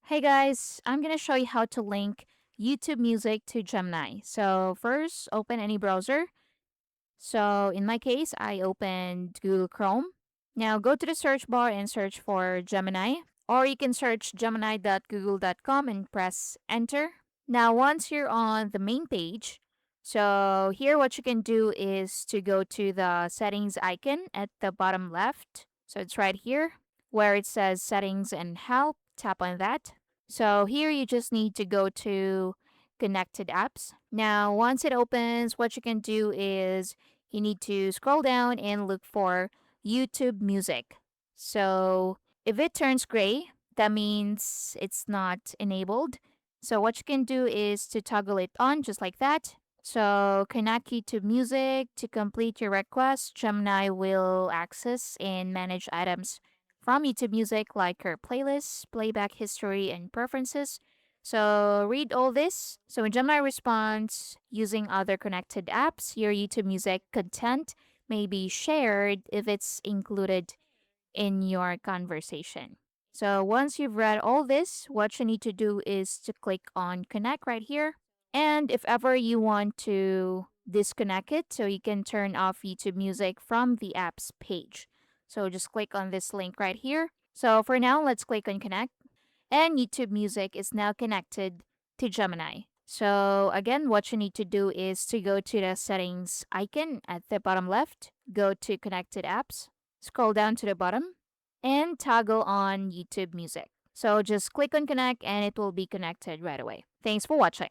Hey guys, I'm going to show you how to link YouTube Music to Gemini. So first, open any browser. So in my case, I opened Google Chrome. Now go to the search bar and search for Gemini, or you can search gemini.google.com and press enter. Now once you're on the main page, so here what you can do is to go to the settings icon at the bottom left. So it's right here where it says settings and help. Tap on that. So here you just need to go to connected apps. Now once it opens, what you can do is you need to scroll down and look for YouTube Music. So if it turns gray, that means it's not enabled. So what you can do is to toggle it on just like that. So connect YouTube Music to complete your request. Gemini will access and manage items from YouTube Music like your playlists, playback history, and preferences. So read all this. So when Gemini responds using other connected apps, your YouTube Music content may be shared if it's included in your conversation. So once you've read all this, what you need to do is to click on connect right here. And if ever you want to disconnect it, so you can turn off YouTube Music from the apps page. So just click on this link right here. So for now, let's click on connect. And YouTube Music is now connected to Gemini. So again, what you need to do is to go to the settings icon at the bottom left, go to connected apps, scroll down to the bottom, and toggle on YouTube Music. So just click on connect and it will be connected right away. Thanks for watching.